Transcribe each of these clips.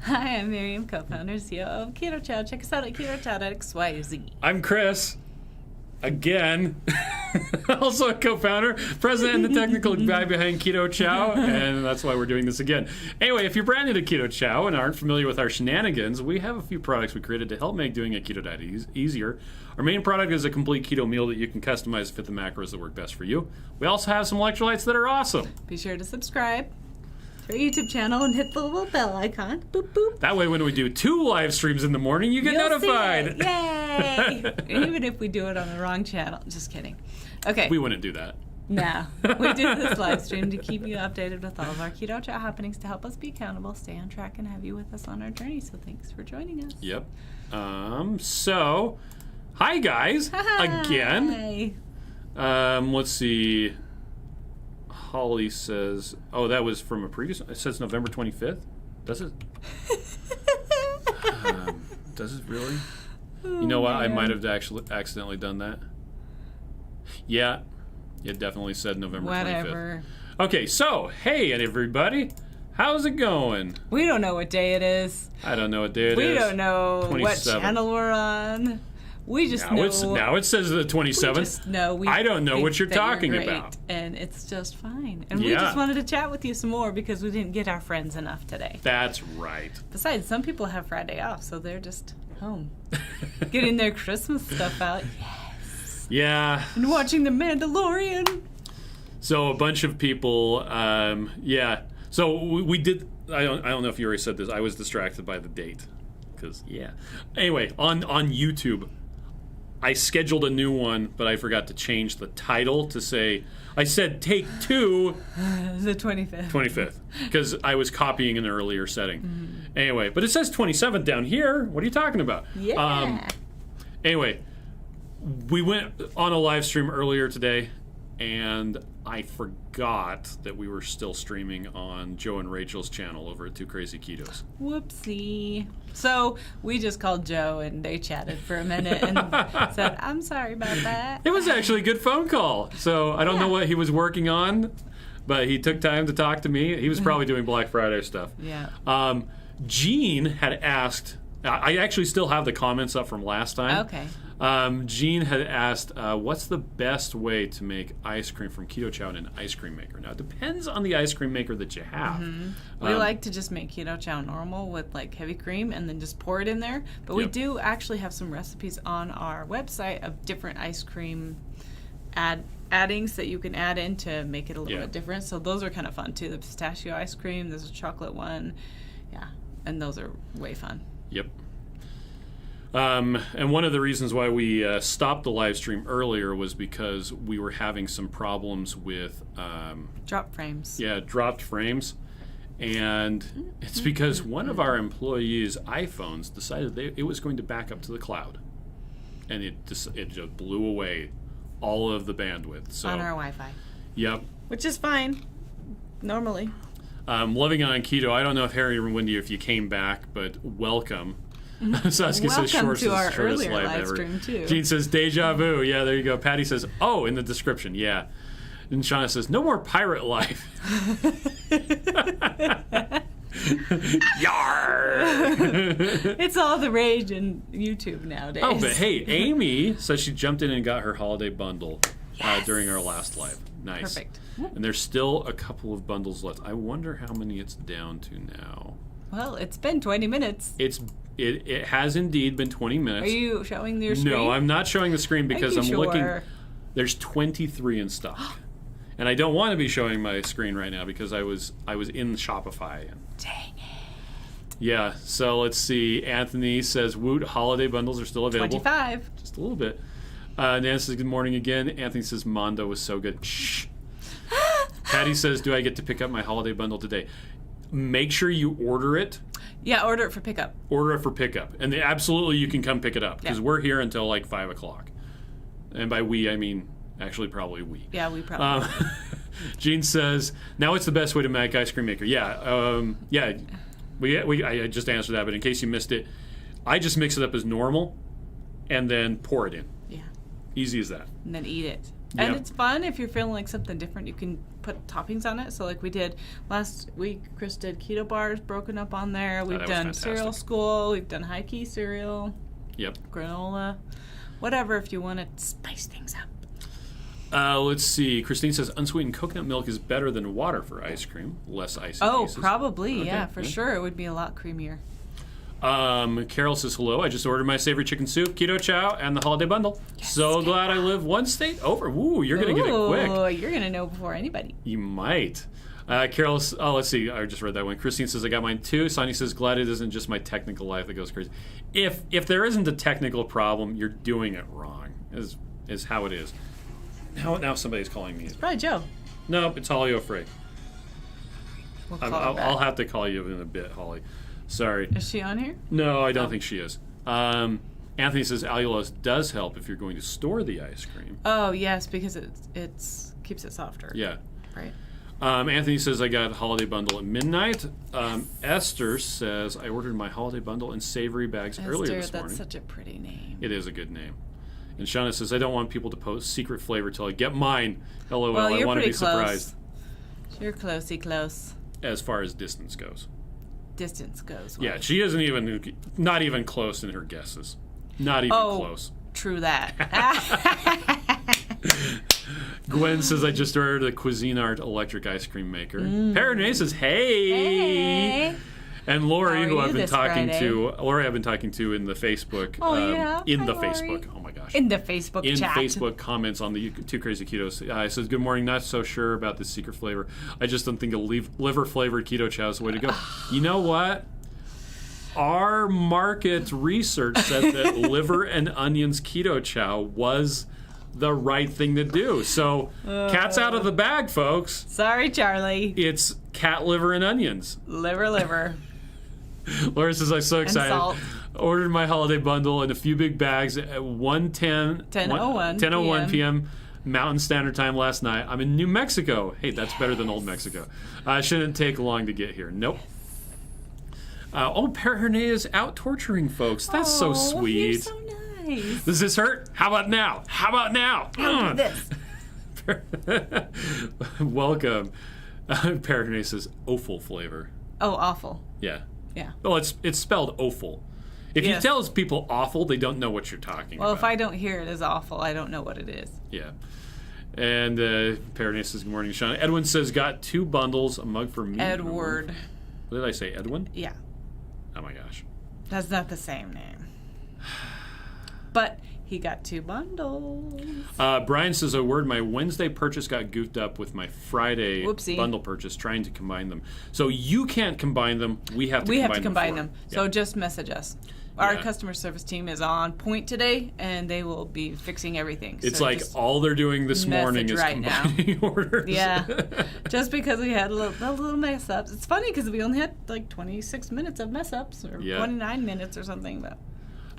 Hi, I'm Miriam, co-founder and CEO of Keto Chow. Check us out at ketochow.xyz. I'm Chris. Again. Also a co-founder, president, and the technical guy behind Keto Chow, and that's why we're doing this again. Anyway, if you're brand new to Keto Chow and aren't familiar with our shenanigans, we have a few products we created to help make doing a keto diet easier. Our main product is a complete keto meal that you can customize to fit the macros that work best for you. We also have some electrolytes that are awesome. Be sure to subscribe to our YouTube channel and hit the little bell icon. Boop, boop. That way when we do 2 live streams in the morning, you get You'll notified. see it. Yay! Even if we do it on the wrong channel. Just kidding. Okay. We wouldn't do that. No. We do this live stream to keep you updated with all of our Keto Chow happenings to help us be accountable, stay on track, and have you with us on our journey. So thanks for joining us. Yep. So, hi guys. Hi. Again. Let's see. Holly says, oh, that was from a previous, it says November 25th. Does it? Does it really? You know what? I might have actually accidentally done that. Yeah, it definitely said November 25th. Whatever. Okay, so, hey everybody. How's it going? We don't know what day it is. I don't know what day it is. We don't know 27th. what channel we're on. We just now know. Now it says the 27th. We just know. I don't know think what you're that talking great, about. And it's just fine. And we Yeah. just wanted to chat with you some more because we didn't get our friends enough today. That's right. Besides, some people have Friday off, so they're just home. Getting their Christmas stuff out. Yes. Yeah. And watching The Mandalorian. So a bunch of people, yeah. So we did. I don't know if you already said this. I was distracted by the date, because yeah. Anyway, on YouTube, I scheduled a new one, but I forgot to change the title to say. I said take 2. The 25th. 25th, because I was copying an earlier setting. Mm-hmm. Anyway, but it says 27th down here. What are you talking about? Yeah. Anyway, we went on a live stream earlier today, and I forgot that we were still streaming on Joe and Rachel's channel over at 2 Crazy Ketos. Whoopsie. So we just called Joe and they chatted for a minute and said, I'm sorry about that. It was actually a good phone call. So I don't know what he was working on, but he took time to talk to me. He was probably doing Black Friday stuff. Yeah. Gene had asked, I actually still have the comments up from last time. Okay. Gene had asked, what's the best way to make ice cream from Keto Chow in an ice cream maker? Now, it depends on the ice cream maker that you have. Mm-hmm. We like to just make Keto Chow normal with like heavy cream and then just pour it in there. But we do actually have some recipes on our website of different ice cream addings that you can add in to make it a little bit different. So those are kind of fun too. The pistachio ice cream, there's a chocolate one. Yeah, and those are way fun. Yep. And one of the reasons why we stopped the live stream earlier was because we were having some problems with drop frames. Yeah, dropped frames. And it's because one of our employees' iPhones decided it was going to back up to the cloud. And it just blew away all of the bandwidth. So, on our Wi-Fi. Yep. Which is fine, normally. Living on keto, I don't know if Harry and Wendy, if you came back, but welcome. Saskia Welcome says shortest to our shortest earlier live live ever. stream too. Gene says deja vu. Yeah, there you go. Patty says, oh, in the description. Yeah. And Shauna says, no more pirate life. Yar! It's all the rage in YouTube nowadays. Oh, but hey, Amy says she jumped in and got her holiday bundle during our last live. Nice. Perfect. And there's still a couple of bundles left. I wonder how many it's down to now. Well, it's been 20 minutes. It has indeed been 20 minutes. Are you showing your screen? No, I'm not showing the screen because I'm looking. There's 23 in stock. And I don't want to be showing my screen right now because I was in Shopify. Dang it. Yeah, so let's see. Anthony says, Woot, holiday bundles are still available. 25. Just a little bit. Nancy says, good morning again. Anthony says, Mondo was so good. Shh. Patty says, do I get to pick up my holiday bundle today? Make sure you order it. Yeah, order it for pickup. Order it for pickup. And absolutely you can come pick it up because we're here until like 5 o'clock. And by we, I mean actually probably we. Yeah, we probably. Gene says, now it's the best way to make ice cream maker. Yeah, I just answered that, but in case you missed it, I just mix it up as normal and then pour it in. Yeah. Easy as that. And then eat it. And it's fun if you're feeling like something different. You can put toppings on it. So like we did last week, Chris did keto bars broken up on there. We've done cereal school. We've done high key cereal. Yep. Granola. Whatever if you want to spice things up. Let's see. Christine says unsweetened coconut milk is better than water for ice cream. Less icy pieces. Probably. Okay. Yeah, for sure. It would be a lot creamier. Carol says, hello, I just ordered my savory chicken soup, Keto Chow, and the holiday bundle. Yes, so glad I live one state over. Ooh, you're going to get it quick. You're going to know before anybody. You might. Carol, let's see. I just read that one. Christine says, I got mine too. Sonny says, glad it isn't just my technical life that goes crazy. If there isn't a technical problem, you're doing it wrong, is how it is. Now somebody's calling me. It's probably Joe. No, it's Holly O'Frey. I'll have to call you in a bit, Holly. Sorry. Is she on here? No, I don't think she is. Anthony says allulose does help if you're going to store the ice cream. Oh, yes, because it keeps it softer. Yeah. Right. Anthony says I got holiday bundle at midnight. Yes. Esther says I ordered my holiday bundle in savory bags earlier this morning. That's such a pretty name. It is a good name. And Shauna says I don't want people to post secret flavor till I get mine. LOL, well, I want to be close. Surprised. You're close. As far as distance goes. Yeah, she isn't not even close in her guesses. Not even close. True that. Gwen says I just ordered a Cuisinart electric ice cream maker. Perrine says hey. And Lori, who I've been talking to in the Facebook. Facebook. Oh my gosh. In the Facebook chat. In Facebook comments on the Two Crazy Ketos. I says, good morning, not so sure about this secret flavor. I just don't think a liver-flavored Keto Chow is the way to go. You know what? Our market research said that liver and onions Keto Chow was the right thing to do. So, cat's out of the bag, folks. Sorry, Charlie. It's cat liver and onions. Liver. Laura says, I'm so excited. And salt. Ordered my holiday bundle in a few big bags at 10:01 p.m. Mountain Standard Time last night. I'm in New Mexico. Hey, that's better than Old Mexico. Shouldn't take long to get here. Nope. Perrine is out torturing folks. That's so sweet. You're so nice. Does this hurt? How about now? This. Welcome. Perrine says offal flavor. Oh, awful. Yeah. Yeah. Well, it's spelled offal. If you tell people awful, they don't know what you're talking about. Well, if I don't hear it as awful, I don't know what it is. Yeah. And Perrine says, good morning, Sean. Edwin says, got 2 bundles, a mug for me. Edward. What did I say, Edwin? Yeah. Oh, my gosh. That's not the same name. But he got 2 bundles. Brian says, a word, my Wednesday purchase got goofed up with my Friday bundle purchase, trying to combine them. So you can't combine them. We have to combine them. So just message us. Our customer service team is on point today, and they will be fixing everything. It's so like all they're doing this morning is combining orders. Yeah. Just because we had a little mess-ups. It's funny because we only had like 26 minutes of mess-ups, or 29 minutes or something, but...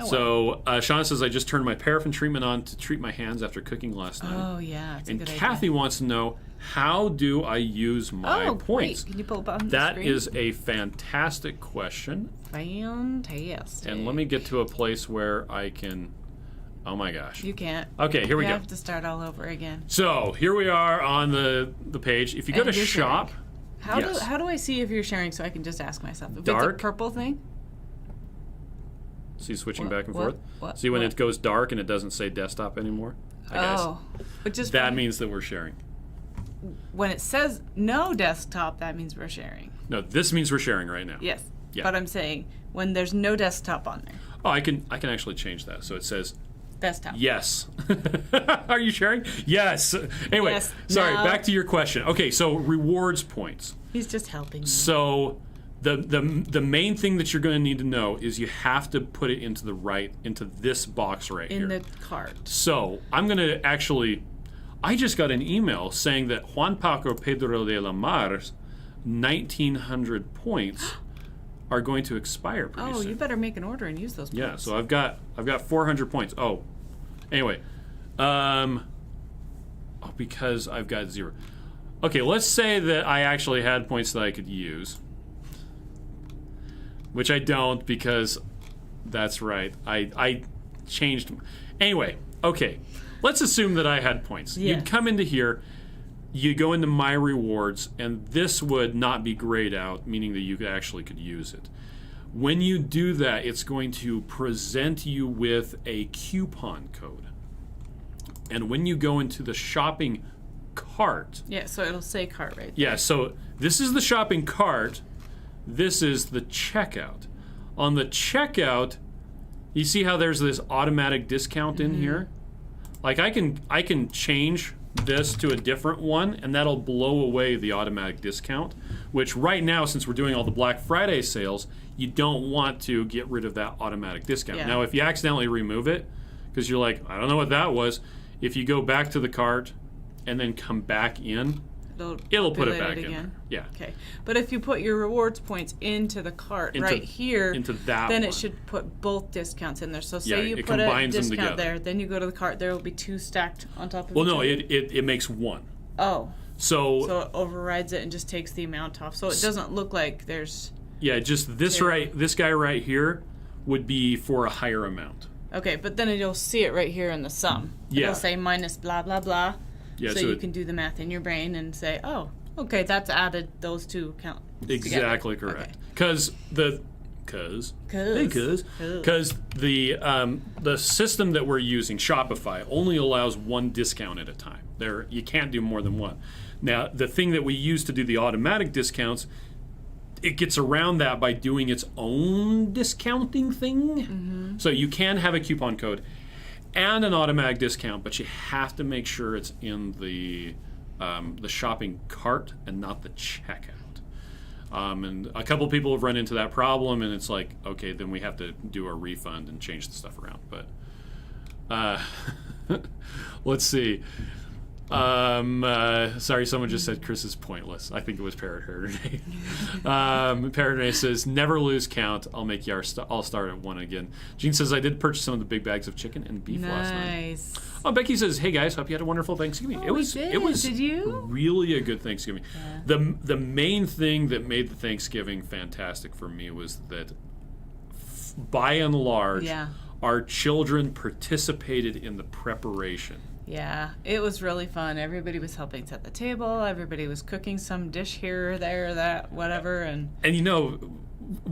So, Shauna says, I just turned my paraffin treatment on to treat my hands after cooking last night. Oh, yeah. That's a good Kathy wants to know, how do I use my points? Great. Can you pull up on the That screen? is a fantastic question. Fantastic. And let me get to a place where I can... Oh, my gosh. You can't. Okay, here we go. You have to start all over again. So, here we are on the page. If you go to shop... How do I see if you're sharing so I can just ask myself? If Dark. It's a purple thing? See, switching back and forth? See when it goes dark and it doesn't say desktop anymore? That means that we're sharing. When it says no desktop, that means we're sharing. No, this means we're sharing right now. Yes. Yeah. But I'm saying when there's no desktop on there. Oh, I can actually change that. So it says desktop. Yes. Are you sharing? Yes. Anyway, sorry, back to your question. Okay, so rewards points. He's just helping me. So the main thing that you're going to need to know is you have to put it into this box right here. In the cart. So I'm going to I just got an email saying that Juan Paco Pedro de la Mar's 1,900 points are going to expire pretty soon. You better make an order and use those points. Yeah, so I've got 400 points. Oh, anyway, because I've got 0. Okay, let's say that I actually had points that I could use. Which I don't, because that's right. I changed. Anyway, okay. Let's assume that I had points. Yeah. You'd come into here. you go into My Rewards, and this would not be grayed out, meaning that you actually could use it. When you do that, it's going to present you with a coupon code. And when you go into the shopping cart... Yeah, so it'll say cart right there. Yeah, so this is the shopping cart. This is the checkout. On the checkout, you see how there's this automatic discount in here? Like I can change this to a different one, and that'll blow away the automatic discount, which right now, since we're doing all the Black Friday sales, you don't want to get rid of that automatic discount. Yeah. Now, if you accidentally remove it, because you're like, I don't know what that was, if you go back to the cart and then come back in, it'll put it back in there. Yeah. Okay. But if you put your rewards points into the cart right here, into that then one. it should put both discounts in there. So say Yeah, you it put a combines them discount together. there, then you go to the cart, there will be two stacked on top of Well, each no, other. it makes one. Oh. So So it overrides it and just takes the amount off. So it doesn't look like there's... yeah, just this this guy right here would be for a higher amount. Okay, but then you'll see it right here in the sum. Yeah. It'll say minus blah, blah, blah. Yeah, so you can do the math in your brain and say, oh, okay, that's added those two count. Exactly together. correct. Okay. Because the system that we're using, Shopify, only allows one discount at a time. You can't do more than one. Now, the thing that we use to do the automatic discounts, it gets around that by doing its own discounting thing. So you can have a coupon code and an automatic discount, but you have to make sure it's in the shopping cart and not the checkout. And a couple people have run into that problem, and it's like, okay, then we have to do a refund and change the stuff around. But let's see. Sorry, someone just said Chris is pointless. I think it was Parrot Hair today. Parrot Hair says, never lose count. I'll make you I'll start at one again. Jean says, I did purchase some of the big bags of chicken and beef last night. Nice. Oh, Becky says, hey guys, hope you had a wonderful Thanksgiving. Oh, it was did you? really a good Thanksgiving. Yeah. The main thing that made the Thanksgiving fantastic for me was that by and large, our children participated in the preparation. Yeah, it was really fun. Everybody was helping set the table. Everybody was cooking some dish here or there or that, whatever. And you know,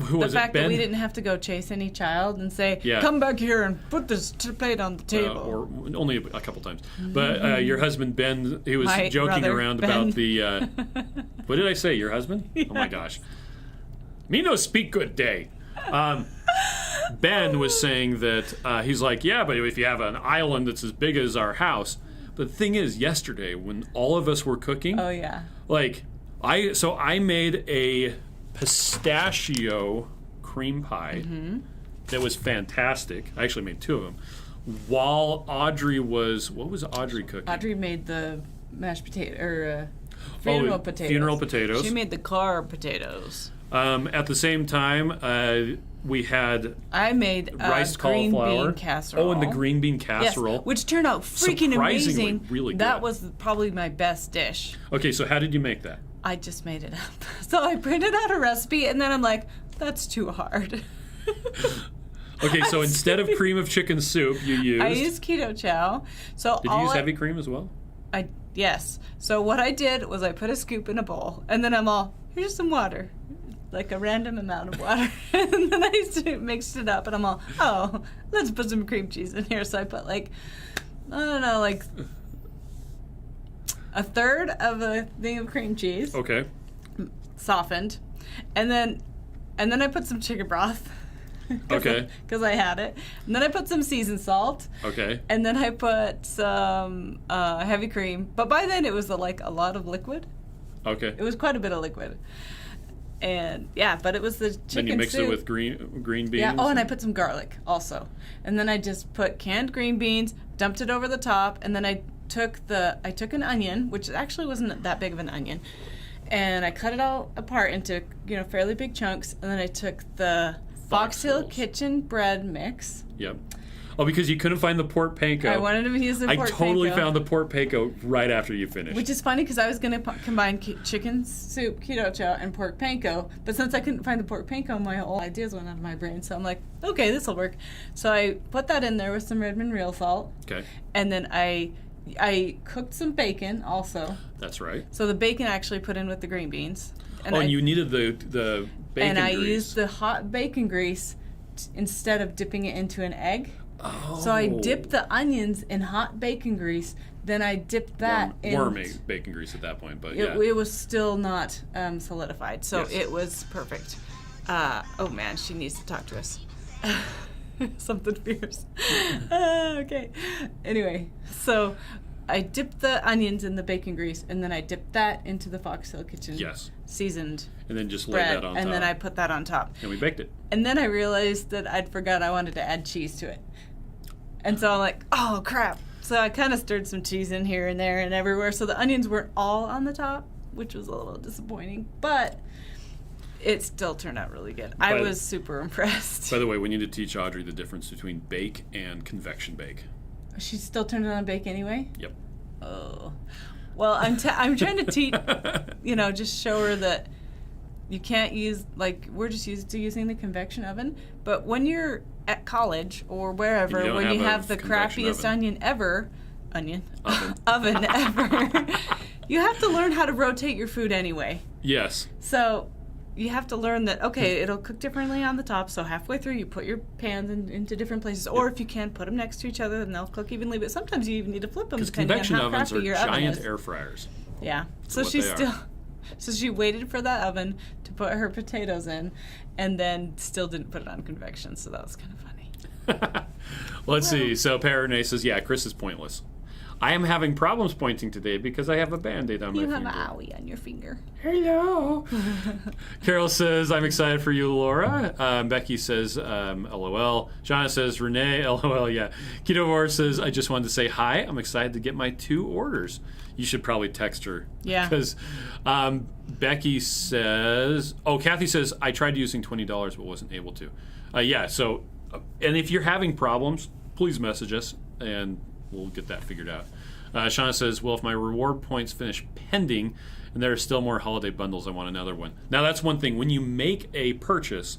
who was the it, fact Ben? that we didn't have to go chase any child and say, Yeah. come back here and put this plate on the table. Or only a couple times. But your husband, Ben, he was My joking brother, around Ben. about the... what did I say? Your husband? Yeah. Oh my gosh. Me no speak good day. Ben was saying that he's like, yeah, but if you have an island that's as big as our house. But the thing is, yesterday when all of us were cooking, Oh, yeah. like I made a pistachio cream pie that was fantastic. I actually made two of them. While Audrey was, what was Audrey cooking? Audrey made the mashed potato, or funeral potatoes. Funeral potatoes. She made the carb potatoes. At the same time, we had I made rice green cauliflower. bean casserole. Oh, and the green bean Yes, casserole. which turned out freaking Surprisingly amazing. really That good. was probably my best dish. Okay, so how did you make that? I just made it up. So I printed out a recipe, and then I'm like, that's too hard. Okay, so instead of cream of chicken soup, you used... I used Keto Chow. So Did you use heavy cream as well? Yes. So what I did was I put a scoop in a bowl, and then I'm all, here's some water. Like a random amount of water. And then I mixed it up, and I'm all, oh, let's put some cream cheese in here. So I put like, I don't know, like a third of a thing of cream cheese. Okay. Softened. And then I put some chicken broth. Okay. Because I had it. And then I put some seasoned salt. Okay. And then I put some heavy cream. But by then it was like a lot of liquid. Okay. It was quite a bit of liquid. And yeah, but it was the chicken Then you mixed soup. it with green beans? Yeah, oh, and I put some garlic also. And then I just put canned green beans, dumped it over the top, and then I took an onion, which actually wasn't that big of an onion, and I cut it all apart into, fairly big chunks, and then I took the Fox Hill Rolls. Kitchen bread mix. Yep. Oh, because you couldn't find the pork panko. I wanted to use the pork I totally panko. found the pork panko right after you finished. Which is funny because I was going to combine chicken soup, Keto Chow, and pork panko. But since I couldn't find the pork panko, my whole ideas went out of my brain. So I'm like, okay, this will work. So I put that in there with some Redmond real salt. Okay. And then I I cooked some bacon also. That's right. So the bacon I actually put in with the green beans. And you needed the bacon and I grease. used the hot bacon grease instead of dipping it into an egg. Oh. So I dipped the onions in hot bacon grease. Then I dipped that in... Warm bacon grease at that point, but it was still not solidified. So Yes. it was perfect. Oh, man, she needs to talk to us. Something fierce. Okay. Anyway, so I dipped the onions in the bacon grease, and then I dipped that into the Foxtail Kitchen seasoned and then just laid bread, that on top. and then I put that on top. And we baked it. And then I realized that I'd forgot I wanted to add cheese to it. And so I'm like, oh, crap. So I kind of stirred some cheese in here and there and everywhere. So the onions weren't all on the top, which was a little disappointing. But it still turned out really good. I was super impressed. By the way, we need to teach Audrey the difference between bake and convection bake. She still turned it on bake anyway? Yep. Oh. Well, I'm trying to teach, just show her that you can't use, we're just used to using the convection oven. But when you're at college or wherever, when you have the crappiest oven ever, you have to learn how to rotate your food anyway. Yes. So you have to learn that, okay, it'll cook differently on the top, so halfway through you put your pans into different places. Or if you can, put them next to each other and they'll cook evenly. But sometimes you even need to flip them because depending on how convection ovens crappy are your oven giant is. air fryers. Yeah. So she waited for that oven to put her potatoes in and then still didn't put it on convection, so that was kind of funny. Let's see. So Perrone says, yeah, Chris is pointless. I am having problems pointing today because I have a Band-Aid on my finger. You have an owie on your finger. Hello. Carol says, I'm excited for you, Laura. Becky says, LOL. Shauna says, Renee, LOL, yeah. Keto War says, I just wanted to say hi. I'm excited to get my 2 orders. You should probably text her. Yeah. Because Becky says, Kathy says, I tried using $20 but wasn't able to. So, and if you're having problems, please message us and we'll get that figured out. Shauna says, well, if my reward points finish pending and there are still more holiday bundles, I want another one. Now, that's one thing. When you make a purchase,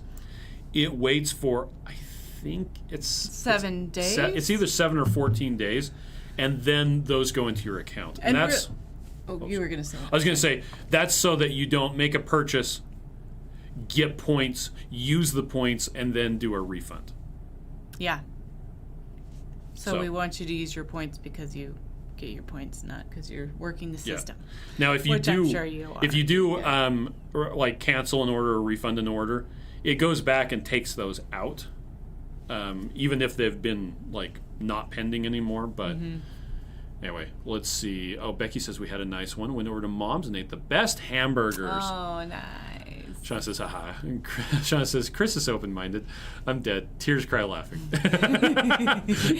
it waits for, I think it's 7 days? It's either 7 or 14 days, and then those go into your account. And that's... you were going to say. I was going to say, that's so that you don't make a purchase, get points, use the points, and then do a refund. Yeah. So we want you to use your points because you get your points, not because you're working the system. Now, if you I'm sure you are. Cancel an order or refund an order, it goes back and takes those out, even if they've been not pending anymore. But anyway, let's see. Becky says we had a nice one. Went over to Mom's and ate the best hamburgers. Oh, nice. Shauna says, haha. Shauna says, Chris is open-minded. I'm dead. Tears cry laughing.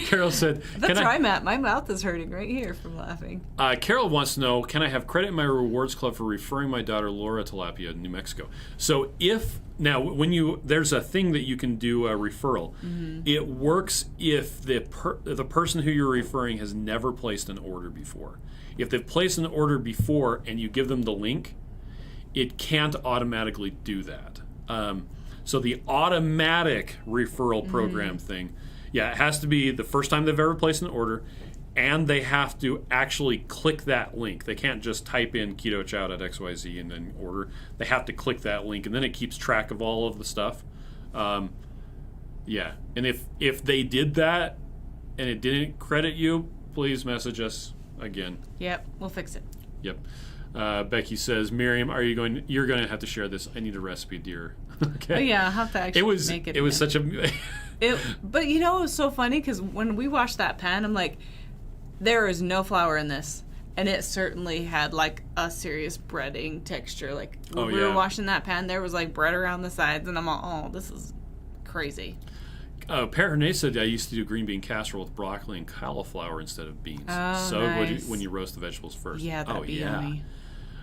Carol said... That's where I'm at. My mouth is hurting right here from laughing. Carol wants to know, can I have credit in my rewards club for referring my daughter Laura to Tilapia in New Mexico? So there's a thing that you can do a referral. It works if the person who you're referring has never placed an order before. If they've placed an order before and you give them the link, it can't automatically do that. So the automatic referral program thing, it has to be the first time they've ever placed an order, and they have to actually click that link. They can't just type in ketochow.xyz and then order. They have to click that link, and then it keeps track of all of the stuff. And if they did that and it didn't credit you, please message us again. Yep, we'll fix it. Yep. Becky says, Miriam, you're going to have to share this. I need a recipe, dear. Okay. Oh, yeah, I'll have to actually make it. It was such a... But it was so funny because when we washed that pan, I'm like, there is no flour in this. And it certainly had a serious breading texture. When we were washing that pan, there was bread around the sides. And I'm all, this is crazy. Perrone said I used to do green bean casserole with broccoli and cauliflower instead of beans. Oh, so nice. When you roast the vegetables first. Yeah, that'd be yummy.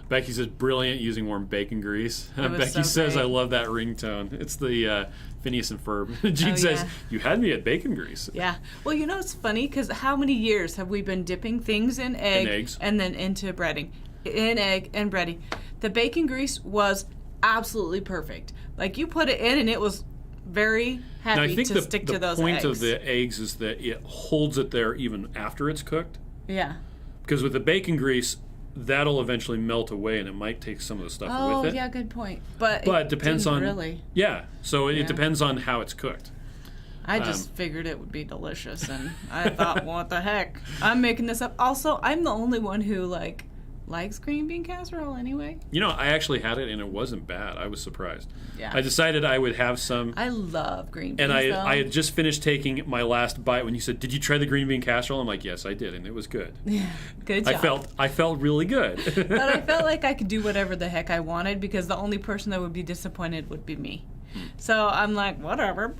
Becky says, brilliant using warm bacon grease. Becky so says, great. I love that ringtone. It's the Phineas and Ferb. Gene says, you had me at bacon grease. Yeah. Well, it's funny because how many years have we been dipping things in eggs and then into breading? In egg and breading. The bacon grease was absolutely perfect. You put it in and it was very happy to stick to those eggs. The point of the eggs is that it holds it there even after it's cooked. Yeah. Because with the bacon grease, that'll eventually melt away, and it might take some of the stuff with it. Oh, yeah, good point. But it depends on really. Yeah, so it depends on how it's cooked. I just figured it would be delicious, and I thought, what the heck? I'm making this up. Also, I'm the only one who likes green bean casserole anyway. You know, I actually had it, and it wasn't bad. I was surprised. Yeah. I decided I would have some. I love green beans, and I had just finished taking my last bite when you said, "Did you try the green bean casserole?" I'm like, "Yes, I did, and it was good." Yeah, good job. I felt really good. But I felt like I could do whatever the heck I wanted because the only person that would be disappointed would be me. So I'm like, whatever.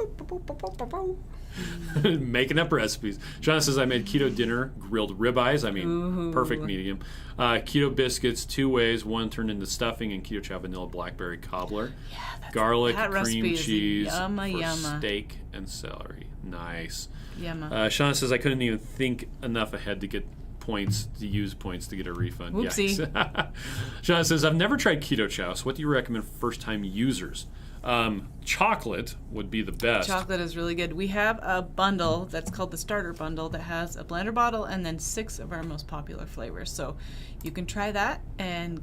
Making up recipes. Shauna says, I made keto dinner, grilled ribeyes. I mean, Ooh. perfect medium. Keto biscuits, 2 ways. One turned into stuffing, and keto chow vanilla blackberry cobbler. Yeah, garlic, that cream cheese yumma. steak and celery. Nice. Yumma. Shauna says, I couldn't even think enough ahead to get points, to use points to get a refund. Whoopsie. Yikes. Shauna says, I've never tried keto chow, so what do you recommend for first-time users? Chocolate would be the best. Chocolate is really good. We have a bundle that's called the starter bundle that has a blender bottle and then 6 of our most popular flavors. So you can try that and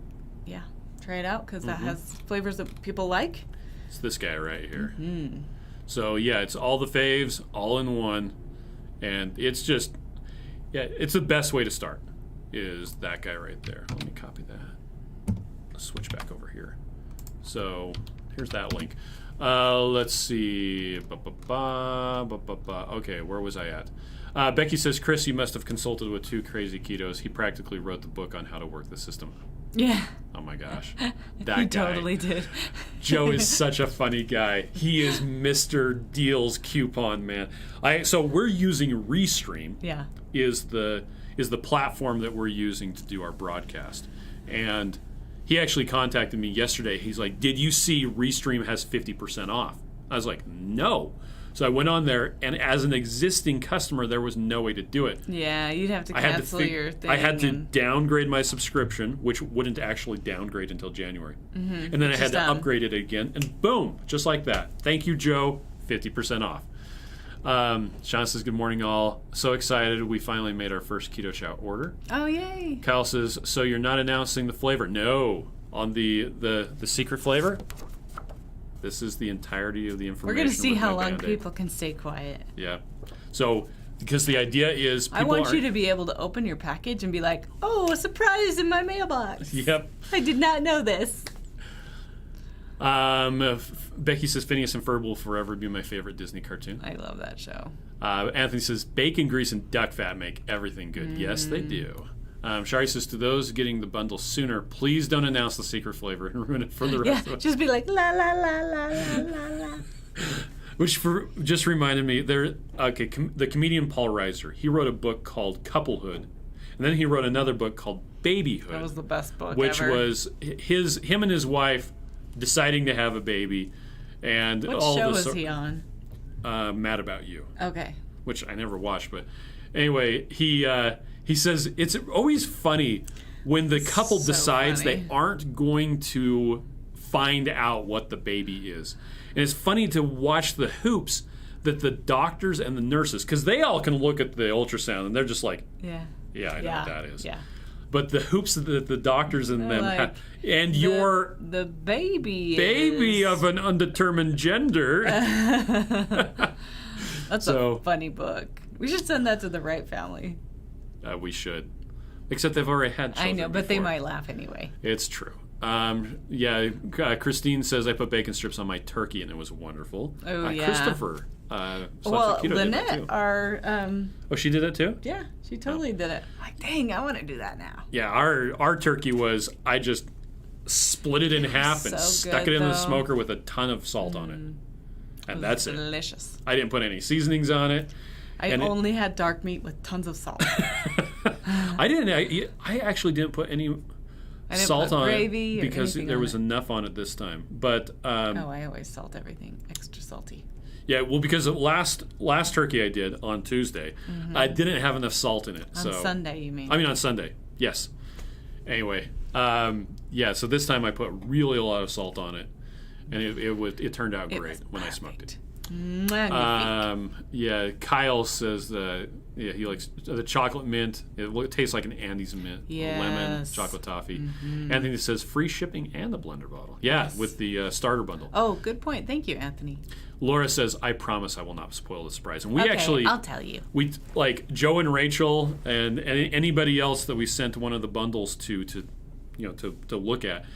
try it out because that has flavors that people like. It's this guy right here. Mm-hmm. So it's all the faves all in one, and it's just it's the best way to start. Is that guy right there? Let me copy that. Let's switch back over here. So here's that link. Let's see. Okay, where was I at? Becky says, Chris, you must have consulted with 2 crazy ketos. He practically wrote the book on how to work the system. Yeah. Oh my gosh. That he guy. totally did. Joe is such a funny guy. He is Mr. Deals Coupon Man. So we're using Restream. Yeah. Is the platform that we're using to do our broadcast. And he actually contacted me yesterday. He's like, did you see Restream has 50% off? I was like, no. So I went on there, and as an existing customer, there was no way to do it. Yeah, you'd have to cancel your thing. I had to downgrade my subscription, which wouldn't actually downgrade until January. Mm-hmm. And then I had to upgrade it again, and boom, just like that. Thank you, Joe, 50% off. Sean says, good morning, all. So excited. We finally made our first Keto Chow order. Oh, yay. Kyle says, so you're not announcing the flavor? No. On the secret flavor, this is the entirety of the information. We're going to see how long Band-Aid. people can stay quiet. Yeah. So, because the idea is I want you to be able to open your package and be like, oh, a surprise in my mailbox. Yep. I did not know this. Becky says, Phineas and Ferb will forever be my favorite Disney cartoon. I love that show. Anthony says, bacon grease and duck fat make everything good. Yes, they do. Shari says, to those getting the bundle sooner, please don't announce the secret flavor and ruin it for the rest of us. Just be like, la, la, la, la, la, la, la. Which just reminded me, the comedian Paul Reiser, he wrote a book called Couplehood, and then he wrote another book called Babyhood. That was the best book which ever. was him and his wife deciding to have a baby, and what all show of is he on? Mad About You. Okay. Which I never watched, but anyway, he says it's always funny when the couple decides funny. they aren't going to find out what the baby is. And it's funny to watch the hoops that the doctors and the nurses, because they all can look at the ultrasound and they're just like, I know what that is. Yeah. But the hoops that the doctors and them like, have, and you're the baby of an undetermined gender. That's a funny book. We should send that to the right family. We should. Except they've already had children I know, but before. they might laugh anyway. It's true. Christine says, I put bacon strips on my turkey, and it was wonderful. Oh, yeah. Christopher. Lynette, she did it too? Yeah, she totally did it. Like, dang, I want to do that now. Yeah, our turkey was, I just split it in half and stuck it in the smoker with a ton of salt on it. And that's it. Delicious. I didn't put any seasonings on it. I only had dark meat with tons of salt. I actually didn't put any salt on it because there was enough on it this time. But I always salt everything extra salty. Yeah, well, because the last turkey I did on Tuesday, I didn't have enough salt in it. On Sunday, you mean? I mean on Sunday. Yes. Anyway, so this time I put really a lot of salt on it, and it turned out great when I smoked it. Yeah, Kyle says he likes the chocolate mint. It tastes like an Andes mint. Yes. Lemon, chocolate toffee. Anthony says free shipping and the blender bottle. Yeah, Yes. with the starter bundle. Oh, good point. Thank you, Anthony. Laura says, I promise I will not spoil the surprise. And we I'll tell you. We like Joe and Rachel and anybody else that we sent one of the bundles to look at.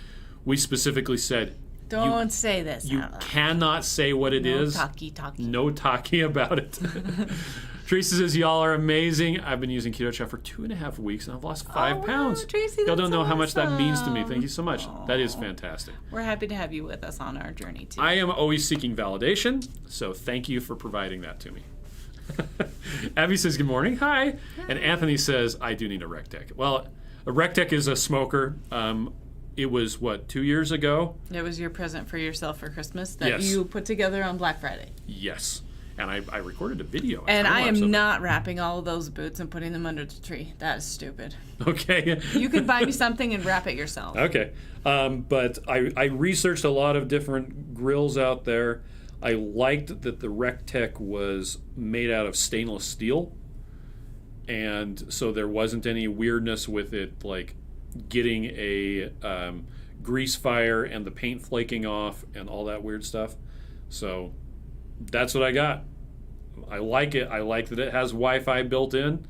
We specifically said, Don't say this. You cannot say what it is. No talkie about it. Teresa says, y'all are amazing. I've been using Keto Chow for 2.5 weeks and I've lost 5 pounds. Tracy, y'all don't know how much that awesome. means to me. Thank you so much. That is fantastic. We're happy to have you with us on our journey, too. I am always seeking validation, so thank you for providing that to me. Abby says, good morning. Hi. And Anthony says, I do need a Rectec. Well, a Rectec is a smoker. It was, 2 years ago? It was your present for yourself for Christmas that Yes. you put together on Black Friday. Yes. And I recorded a video. And I am not wrapping all of those boots and putting them under the tree. That is stupid. Okay. You could buy me something and wrap it yourself. Okay. But I researched a lot of different grills out there. I liked that the Rectec was made out of stainless steel. And so there wasn't any weirdness with it, like getting a grease fire and the paint flaking off and all that weird stuff. So that's what I got. I like it. I like that it has Wi-Fi built in.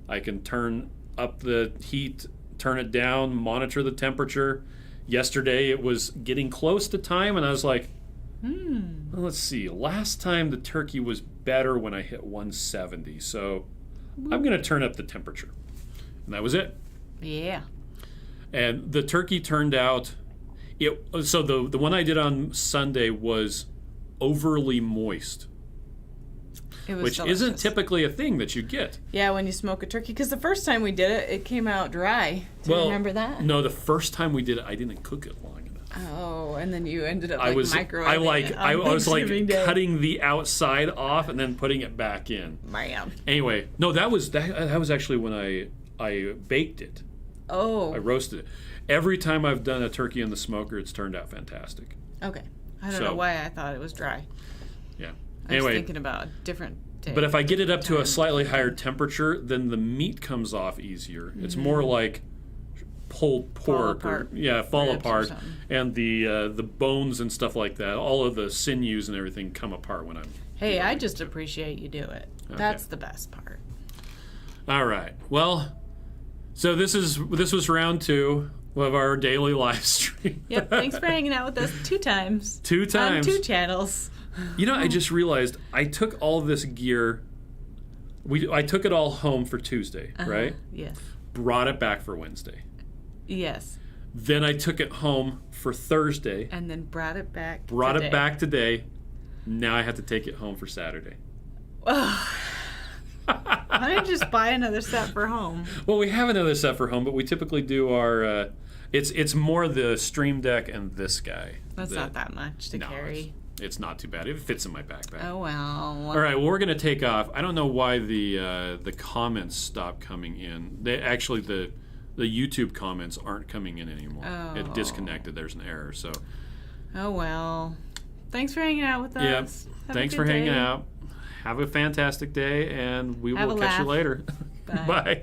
I can turn up the heat, turn it down, monitor the temperature. Yesterday it was getting close to time and I was like, well, let's see. Last time the turkey was better when I hit 170. So I'm going to turn up the temperature. And that was it. Yeah. And the turkey turned out, so the one I did on Sunday was overly moist, which delicious. isn't typically a thing that you get. Yeah, when you smoke a turkey. Because the first time we did it, it came out dry. Do you remember that? No, the first time we did it, I didn't cook it long enough. Oh, and then you ended up microwaving I was Thanksgiving Day. cutting the outside off and then putting it back in. Man. Anyway, no, that was actually when I baked it. Oh. I roasted it. Every time I've done a turkey in the smoker, it's turned out fantastic. Okay. I don't know why I thought it was dry. Yeah. I was thinking about a different day. But if I get it up to a slightly higher temperature, then the meat comes off easier. It's more like pulled pork fall apart, and the bones and stuff like that, all of the sinews and everything come apart when I'm Hey, I just appreciate you do it. Okay. That's the best part. All right. Well, so this was round 2 of our daily live stream. Yep, thanks for hanging out with us 2 times. 2 times. On 2 channels. You know, I just realized I took all this gear. I took it all home for Tuesday, right? Yes. Brought it back for Wednesday. Yes. Then I took it home for Thursday. And then brought it back today. Now I have to take it home for Saturday. Why don't you just buy another set for home? Well, we have another set for home, but we typically do our... it's more the Stream Deck and this guy. That's not that much to carry. It's not too bad. It fits in my backpack. Oh, well. All right, well, we're going to take off. I don't know why the comments stopped coming in. The YouTube comments aren't coming in anymore. Oh. It disconnected. There's an error. So. Oh, well. Thanks for hanging out with us. Yep. Thanks for hanging out. Have a fantastic day, and we will catch you later. Bye. Bye.